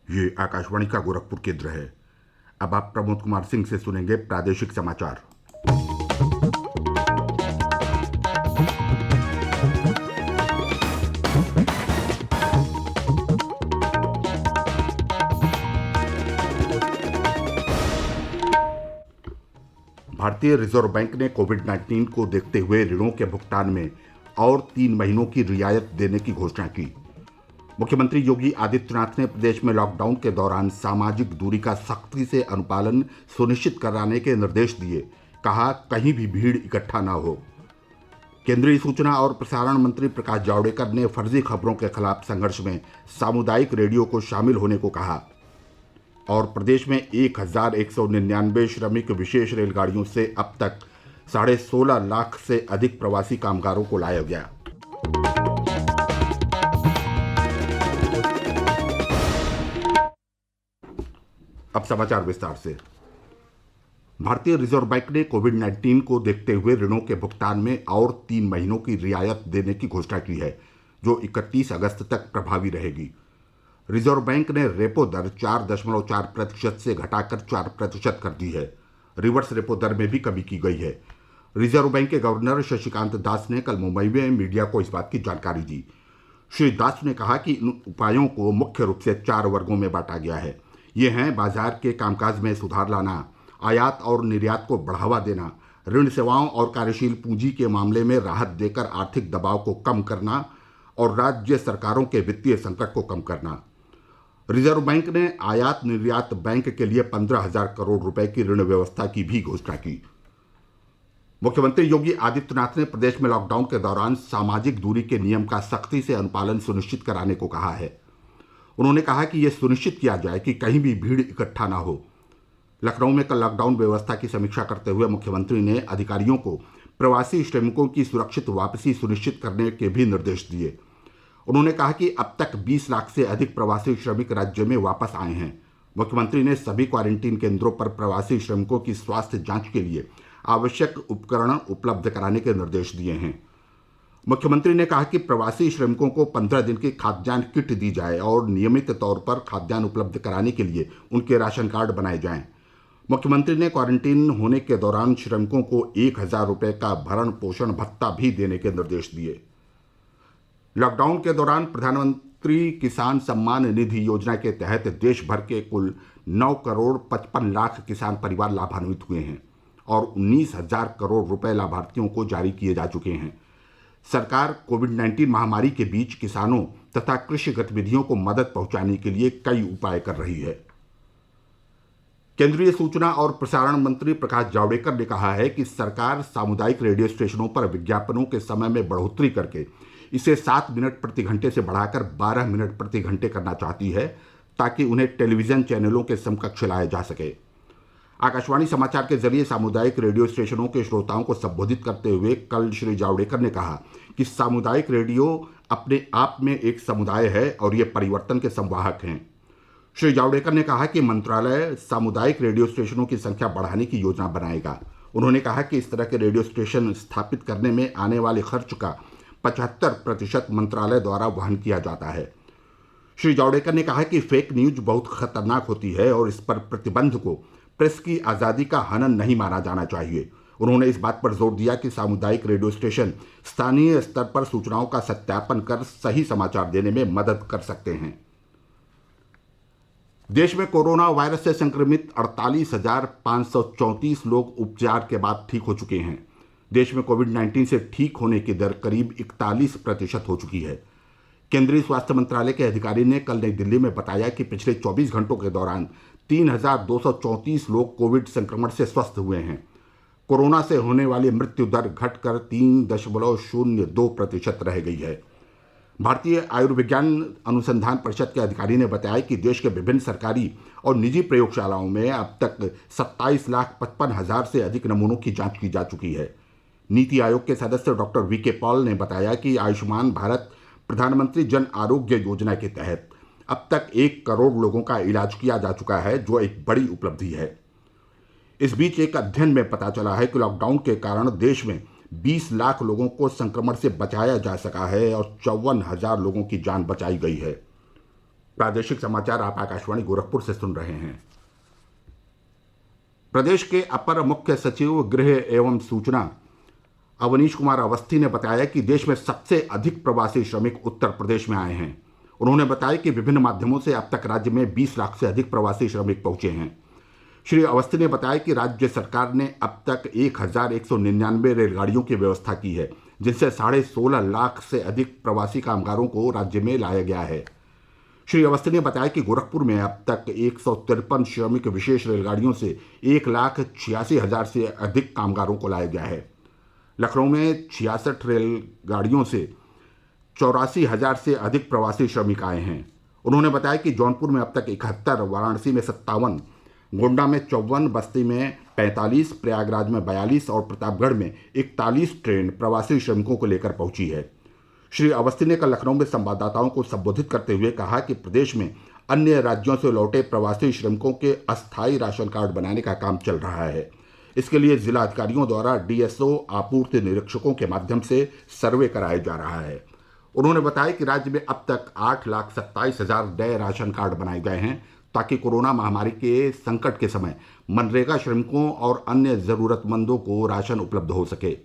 ये आकाशवाणी का गोरखपुर केंद्र है। अब आप प्रमोद कुमार सिंह से सुनेंगे प्रादेशिक समाचार। भारतीय रिजर्व बैंक ने कोविड-19 को देखते हुए ऋणों के भुगतान में और 3 महीनों की रियायत देने की घोषणा की। मुख्यमंत्री योगी आदित्यनाथ ने प्रदेश में लॉकडाउन के दौरान सामाजिक दूरी का सख्ती से अनुपालन सुनिश्चित कराने के निर्देश दिए। कहा, कहीं भी भीड़ इकट्ठा न हो। केंद्रीय सूचना और प्रसारण मंत्री प्रकाश जावड़ेकर ने फर्जी खबरों के खिलाफ संघर्ष में सामुदायिक रेडियो को शामिल होने को कहा। और प्रदेश में 1199 श्रमिक विशेष रेलगाड़ियों से अब तक 16.5 लाख से अधिक प्रवासी कामगारों को लाया गया। अब समाचार विस्तार से। भारतीय रिजर्व बैंक ने कोविड-19 को देखते हुए ऋणों के भुगतान में और 3 महीनों की रियायत देने की घोषणा की है, जो 31 अगस्त तक प्रभावी रहेगी। रिजर्व बैंक ने रेपो दर 4.4% से घटाकर 4% कर दी है। रिवर्स रेपो दर में भी कमी की गई है। रिजर्व बैंक के गवर्नर शक्तिकांत दास ने कल मुंबई में मीडिया को इस बात की जानकारी दी। श्री दास ने कहा कि इन उपायों को मुख्य रूप से 4 वर्गों में बांटा गया है। ये हैं बाजार के कामकाज में सुधार लाना, आयात और निर्यात को बढ़ावा देना, ऋण सेवाओं और कार्यशील पूंजी के मामले में राहत देकर आर्थिक दबाव को कम करना और राज्य सरकारों के वित्तीय संकट को कम करना। रिजर्व बैंक ने आयात निर्यात बैंक के लिए 15,000 करोड़ रुपए की ऋण व्यवस्था की भी घोषणा की। मुख्यमंत्री योगी आदित्यनाथ ने प्रदेश में लॉकडाउन के दौरान सामाजिक दूरी के नियम का सख्ती से अनुपालन सुनिश्चित कराने को कहा है। उन्होंने कहा कि यह सुनिश्चित किया जाए कि कहीं भी भीड़ इकट्ठा न हो। लखनऊ में कल लॉकडाउन व्यवस्था की समीक्षा करते हुए मुख्यमंत्री ने अधिकारियों को प्रवासी श्रमिकों की सुरक्षित वापसी सुनिश्चित करने के भी निर्देश दिए। उन्होंने कहा कि अब तक 20 लाख से अधिक प्रवासी श्रमिक राज्य में वापस आए हैं। मुख्यमंत्री ने सभी क्वारंटीन केंद्रों पर प्रवासी श्रमिकों की स्वास्थ्य जांच के लिए आवश्यक उपकरण उपलब्ध कराने के निर्देश दिए हैं। मुख्यमंत्री ने कहा कि प्रवासी श्रमिकों को 15 दिन की खाद्यान्न किट दी जाए और नियमित तौर पर खाद्यान्न उपलब्ध कराने के लिए उनके राशन कार्ड बनाए जाएं। मुख्यमंत्री ने क्वारंटीन होने के दौरान श्रमिकों को 1,000 रुपये का भरण पोषण भत्ता भी देने के निर्देश दिए। लॉकडाउन के दौरान प्रधानमंत्री किसान सम्मान निधि योजना के तहत देश भर के कुल 9 करोड़ 55 लाख किसान परिवार लाभान्वित हुए हैं और 19,000 करोड़ रुपए लाभार्थियों को जारी किए जा चुके हैं। सरकार कोविड-19 महामारी के बीच किसानों तथा कृषि गतिविधियों को मदद पहुंचाने के लिए कई उपाय कर रही है। केंद्रीय सूचना और प्रसारण मंत्री प्रकाश जावड़ेकर ने कहा है कि सरकार सामुदायिक रेडियो स्टेशनों पर विज्ञापनों के समय में बढ़ोतरी करके इसे 7 मिनट प्रति घंटे से बढ़ाकर 12 मिनट प्रति घंटे करना चाहती है, ताकि उन्हें टेलीविजन चैनलों के समकक्ष लाया जा सके। आकाशवाणी समाचार के जरिए सामुदायिक रेडियो स्टेशनों के श्रोताओं को संबोधित करते हुए कल श्री जावड़ेकर ने कहा कि सामुदायिक रेडियो अपने आप में एक समुदाय है और ये परिवर्तन के संवाहक हैं। श्री जावड़ेकर ने कहा कि मंत्रालय सामुदायिक रेडियो स्टेशनों की संख्या बढ़ाने की योजना बनाएगा। उन्होंने कहा कि इस तरह के रेडियो स्टेशन स्थापित करने में आने वाले खर्च का 75% मंत्रालय द्वारा वहन किया जाता है। श्री जावड़ेकर ने कहा कि फेक न्यूज बहुत खतरनाक होती है और इस पर प्रतिबंध को प्रेस की आज़ादी का हनन नहीं माना जाना चाहिए। उन्होंने इस बात पर जोर दिया कि सामुदायिक रेडियो स्टेशन स्थानीय स्तर पर सूचनाओं का सत्यापन कर सही समाचार देने में मदद कर सकते हैं। देश में कोरोना वायरस से संक्रमित 48,534 लोग उपचार के बाद ठीक हो चुके हैं। देश में कोविड-19 से ठीक होने की दर करीब 41% हो चुकी है। केंद्रीय स्वास्थ्य मंत्रालय के अधिकारी ने कल नई दिल्ली में बताया कि पिछले 24 घंटों के दौरान 3,234 लोग कोविड संक्रमण से स्वस्थ हुए हैं। कोरोना से होने वाली मृत्यु दर घटकर 3.02% रह गई है। भारतीय आयुर्विज्ञान अनुसंधान परिषद के अधिकारी ने बताया कि देश के विभिन्न सरकारी और निजी प्रयोगशालाओं में अब तक 27,55,000 से अधिक नमूनों की जांच की जा चुकी है। नीति आयोग के सदस्य डॉक्टर वीके पॉल ने बताया कि आयुष्मान भारत प्रधानमंत्री जन आरोग्य योजना के तहत अब तक 1 करोड़ लोगों का इलाज किया जा चुका है, जो एक बड़ी उपलब्धि है। इस बीच एक अध्ययन में पता चला है कि लॉकडाउन के कारण देश में 20 लाख लोगों को संक्रमण से बचाया जा सका है और 54,000 लोगों की जान बचाई गई है। प्रादेशिक समाचार आप आकाशवाणी गोरखपुर से सुन रहे हैं। प्रदेश के अपर मुख्य सचिव गृह एवं सूचना अवनीश कुमार अवस्थी ने बताया कि देश में सबसे अधिक प्रवासी श्रमिक उत्तर प्रदेश में आए हैं। उन्होंने बताया कि विभिन्न माध्यमों से अब तक राज्य में 20 लाख से अधिक प्रवासी श्रमिक पहुंचे हैं। श्री अवस्थी ने बताया कि राज्य सरकार ने अब तक 1199 रेलगाड़ियों की व्यवस्था की है, जिनसे 16.5 लाख से अधिक प्रवासी कामगारों को राज्य में लाया गया है। श्री अवस्थी ने बताया कि गोरखपुर में अब तक 153 श्रमिक विशेष रेलगाड़ियों से 1,86,000 से अधिक कामगारों को लाया गया है। लखनऊ में 66 रेलगाड़ियों से 84,000 से अधिक प्रवासी श्रमिक आए हैं। उन्होंने बताया कि जौनपुर में अब तक 71, वाराणसी में 57, गोंडा में 54, बस्ती में 45, प्रयागराज में 42 और प्रतापगढ़ में 41 ट्रेन प्रवासी श्रमिकों को लेकर पहुंची है। श्री अवस्थी ने कल लखनऊ में संवाददाताओं को संबोधित करते हुए कहा कि प्रदेश में अन्य राज्यों से लौटे प्रवासी श्रमिकों के अस्थायी राशन कार्ड बनाने का काम चल रहा है। इसके लिए जिला अधिकारियों द्वारा डीएसओ आपूर्ति निरीक्षकों के माध्यम से सर्वे कराया जा रहा है। उन्होंने बताया कि राज्य में अब तक 8,27,000 नए राशन कार्ड बनाए गए हैं, ताकि कोरोना महामारी के संकट के समय मनरेगा श्रमिकों और अन्य ज़रूरतमंदों को राशन उपलब्ध हो सके।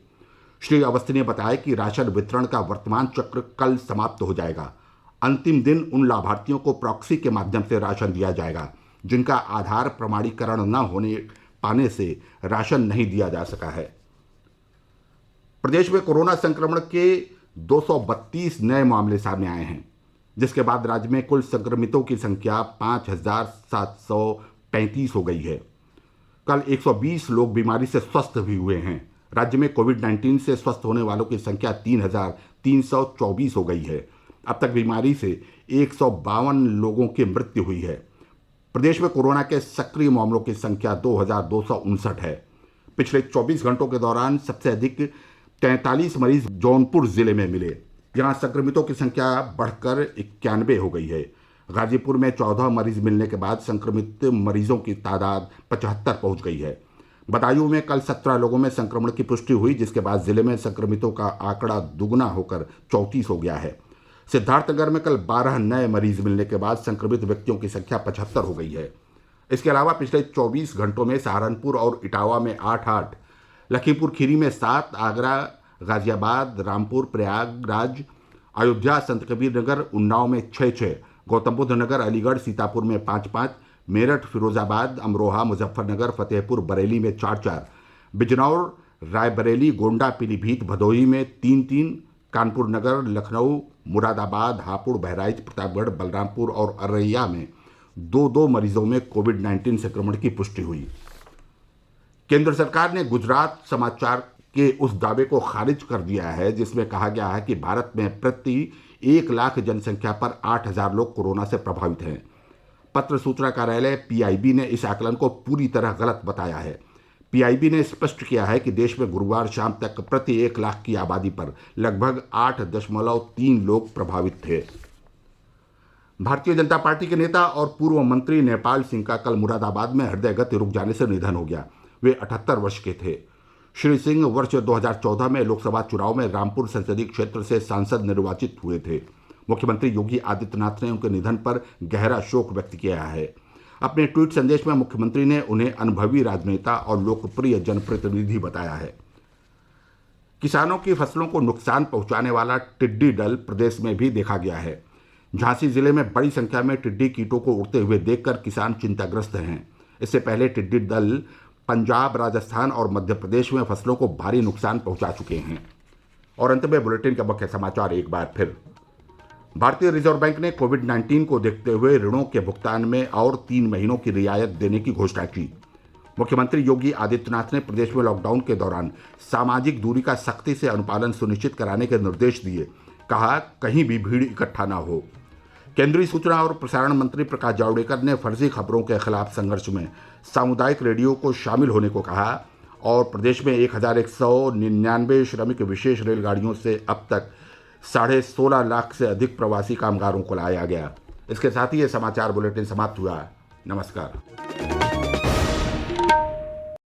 श्री अवस्थी ने बताया कि राशन वितरण का वर्तमान चक्र कल समाप्त हो जाएगा। अंतिम दिन उन लाभार्थियों को प्रॉक्सी के माध्यम से राशन दिया जाएगा जिनका आधार प्रमाणीकरण न होने पाने से राशन नहीं दिया जा सका है। प्रदेश में कोरोना संक्रमण के 232 नए मामले सामने आए हैं, जिसके बाद राज्य में कुल संक्रमितों की संख्या 5,735 हो गई है। कल 120 लोग बीमारी से स्वस्थ भी हुए हैं। राज्य में कोविड-19 से स्वस्थ होने वालों की संख्या 3,324 हो गई है। अब तक बीमारी से 152 लोगों की मृत्यु हुई है। प्रदेश में कोरोना के सक्रिय मामलों की संख्या 2,259 है। पिछले 24 घंटों के दौरान सबसे अधिक 43 मरीज जौनपुर जिले में मिले, जहां संक्रमितों की संख्या बढ़कर 91 हो गई है। गाजीपुर में 14 मरीज मिलने के बाद संक्रमित मरीजों की तादाद 75 पहुंच गई है। बदायूं में कल 17 लोगों में संक्रमण की पुष्टि हुई, जिसके बाद जिले में संक्रमितों का आंकड़ा दुगना होकर 34 हो गया है। सिद्धार्थनगर में कल 12 नए मरीज मिलने के बाद संक्रमित व्यक्तियों की संख्या 75 हो गई है। इसके अलावा पिछले 24 घंटों में सहारनपुर और इटावा में 8, लखीमपुर खीरी में 7, आगरा, गाजियाबाद, रामपुर, प्रयागराज, अयोध्या, संत कबीर नगर, उन्नाव में 6, गौतम बुद्ध नगर, अलीगढ़, सीतापुर में 5, मेरठ, फिरोजाबाद, अमरोहा, मुजफ्फरनगर, फतेहपुर, बरेली में 4, बिजनौर, रायबरेली, गोंडा, पीलीभीत, भदोही में 3, कानपुर नगर, लखनऊ, मुरादाबाद, हापुड़, बहराइच, प्रतापगढ़, बलरामपुर और औरैया में 2 मरीजों में कोविड-19 संक्रमण की पुष्टि हुई। केंद्र सरकार ने गुजरात समाचार के उस दावे को खारिज कर दिया है जिसमें कहा गया है कि भारत में प्रति 1 लाख जनसंख्या पर 8,000 लोग कोरोना से प्रभावित हैं। पत्र सूचना कार्यालय पीआईबी ने इस आकलन को पूरी तरह गलत बताया है। पीआईबी ने स्पष्ट किया है कि देश में गुरुवार शाम तक प्रति 1 लाख की आबादी पर लगभग 8.3 लोग प्रभावित थे। भारतीय जनता पार्टी के नेता और पूर्व मंत्री नेपाल सिंह का कल मुरादाबाद में हृदय गति रुक जाने से निधन हो गया। वे 78 वर्ष के थे। श्री सिंह वर्ष 2014 में लोकसभा चुनाव में रामपुर संसदीय क्षेत्र से सांसद निर्वाचित हुए थे। मुख्यमंत्री योगी आदित्यनाथ ने उनके निधन पर गहरा शोक व्यक्त किया है। अपने ट्वीट संदेश में मुख्यमंत्री ने उन्हें अनुभवी राजनेता और लोकप्रिय जनप्रतिनिधि बताया है। किसानों की फसलों को नुकसान पहुंचाने वाला टिड्डी दल प्रदेश में भी देखा गया है। झांसी जिले में बड़ी संख्या में टिड्डी कीटों को उड़ते हुए देखकर किसान चिंताग्रस्त हैं। इससे पहले टिड्डी दल पंजाब, राजस्थान और मध्य प्रदेश में फसलों को भारी नुकसान पहुंचा चुके हैं। और अंत में बुलेटिन का मुख्य समाचार एक बार फिर। भारतीय रिजर्व बैंक ने कोविड-19 को देखते हुए ऋणों के भुगतान में और 3 महीनों की रियायत देने की घोषणा की। मुख्यमंत्री योगी आदित्यनाथ ने प्रदेश में लॉकडाउन के दौरान सामाजिक दूरी का सख्ती से अनुपालन सुनिश्चित कराने के निर्देश दिए। कहा, कहीं भी भीड़ इकट्ठा न हो। केंद्रीय सूचना और प्रसारण मंत्री प्रकाश जावड़ेकर ने फर्जी खबरों के खिलाफ संघर्ष में सामुदायिक रेडियो को शामिल होने को कहा। और प्रदेश में 1199 श्रमिक विशेष रेलगाड़ियों से अब तक 16.5 लाख से अधिक प्रवासी कामगारों को लाया गया। इसके साथ ही ये समाचार बुलेटिन समाप्त हुआ। नमस्कार।